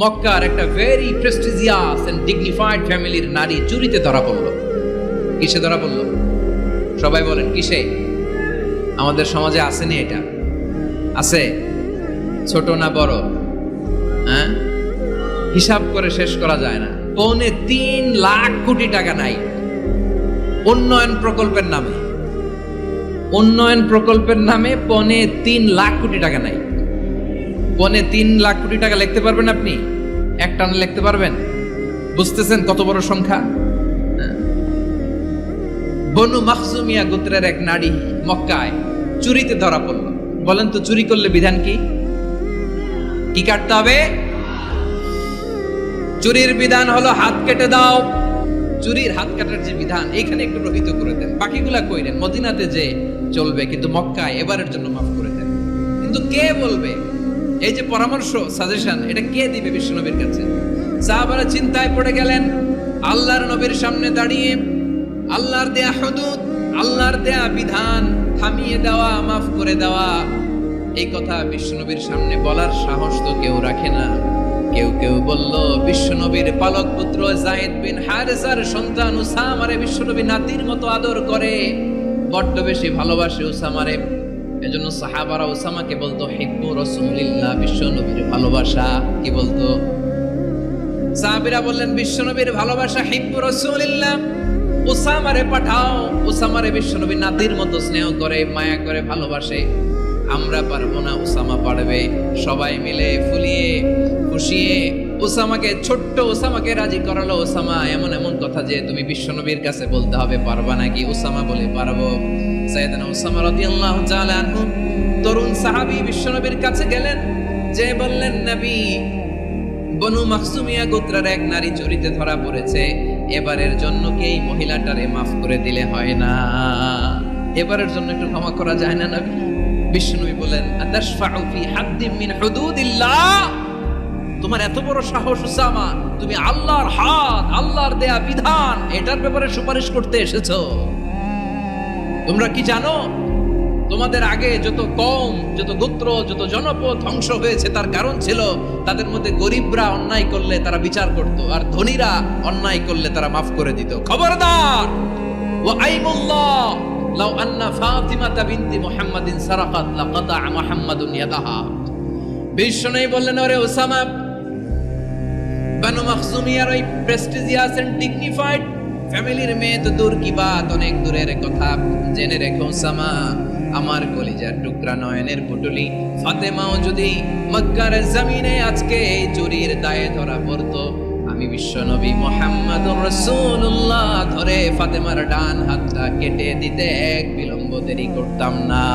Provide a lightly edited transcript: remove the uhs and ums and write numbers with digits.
মক্কার একটা very prestigious and dignified ফ্যামিলির নারী চুরিতে ধরা পড়লো। কিসে ধরা পড়লো? সবাই বলেন কিসে? আমাদের সমাজে আসেনি এটা? আছে? ছোট না বড়? হ্যাঁ, হিসাব করে শেষ করা যায় না। 3.25 কোটি টাকা নাই উন্নয়ন প্রকল্পের নামে। উন্নয়ন প্রকল্পের নামে 3.25 কোটি টাকা নাই। 3.25 কোটি টাকা লিখতে পারবেন আপনি? এক টানে লিখতে পারবেন? বুঝতেছেন কত বড় সংখ্যা? বনু মাখজুমিয়া গোত্রের এক নারী মক্কায় চুরিতে ধরা পড়ল। বলেন তো চুরি করলে বিধান কি? কি কাটতে হবে? চুরির বিধান হলো হাত কেটে দাও। চুরির হাত কাটার যে বিধান এখানে একটু রহিত করে দেন, বাকিগুলা কইলেন মদিনাতে যে চলবে, কিন্তু মক্কায় এবারের জন্য মাফ করে দেন। কিন্তু কে বলবে? এই যে পরামর্শ, সাজেশন, এটা কে দিবে বিশ্বনবীর কাছে? সাহাবারা চিন্তায় পড়ে গেলেন। আল্লাহর নবীর সামনে দাঁড়িয়ে আল্লাহর দেয়া হুদুদ, আল্লাহর দেয়া বিধান থামিয়ে দেওয়া, মাফ করে দেওয়া, এই কথা বিশ্বনবীর সামনে বলার সাহস তো কেউ রাখে না। কেউ কেউ বলল, বিশ্বনবীর পালক পুত্র যায়েদ বিন হারেসার সন্তান উসামারে বিশ্বনবী নাতির মতো আদর করে, বড্ড বেশি ভালোবাসে উসামারে। এজন্য সাহাবারা উসামাকে বলতো হিব্বু রাসূলিল্লাহ, বিশ্বনবীর ভালোবাসা। কি বলতো? সাহাবীরা বললেন বিশ্বনবীর ভালোবাসা হিব্বু রাসূলিল্লাহ, উসামারে পাঠাও। উসামারে বিশ্বনবী নাতির মতো স্নেহ করে, মায়া করে, ভালোবাসে। আমরা পারবো না, উসামা পারবে। সবাই মিলে ফুলিয়ে খুশিয়ে উসামাকে, ছোট্ট উসামাকে রাজি করালো। উসামা এমন এমন কথা যে তুমি বিশ্বনবীর কাছে বলতে হবে, পারবা নাকি? উসামা বলে পারবো। সাইয়েদনা উসামা রাদিয়াল্লাহু তাআলা আনহু তরুণ সাহাবী বিশ্বনবীর কাছে গেলেন, যে বললেন, নবী, বনু মাখজুমিয়া গোত্রের এক নারী চুরিতে ধরা পড়েছে, এবারের জন্য কি এই মহিলাটারে মাফ করে দিলে হয় না? এবারের জন্য একটু ক্ষমা করা যায় না নবী? বিশ্বনবী বলেন, আতাশফাউ ফি হাদ্দিন মিন হুদুদিল্লাহ, তোমার এত বড় সাহস উসামা, তুমি আল্লাহর হাত, আল্লাহর দেয়া বিধান, এটার ব্যাপারে সুপারিশ করতে এসেছো? তোমরা কি জানো তোমাদের আগে যত কওম, যত গোত্র, যত জনপদ ধ্বংস হয়েছে তার কারণ ছিল তাদের মধ্যে গরিবরা অন্যায় করলে তারা বিচার করত, আর ধনীরা অন্যায় করলে তারা মাফ করে দিত। খবরদার! ওয়া আইমুল্লাহ লাউ আন্না ফাতিমাতা বিনতি মুহাম্মাদিন সারাকাত লাকাতা মুহাম্মাদুন ইয়াদাহা। বিশ্বনবী বললেন, ওরে উসামা, বনু মাখজুমিয়ার ওই প্রেস্টিজিয়াস এন্ড ডিগনিফাইড ফ্যামিলির মেয়ে তো দূর কি বাত, অনেক দূরের কথা। জেনে রেখো উসামা, আমার কলিজার টুকরা, নয়নের পুটুলি ফাতেমাও যদি মক্কার জমিনে আজকে এই চুরির দায়ে ধরা পড়তো, আমি বিশ্বনবী মুহাম্মদুর রাসূলুল্লাহ ধরে ফাতেমার ডান হাতটা কেটে দিতে এক বিলম্ব দেরি করতাম না।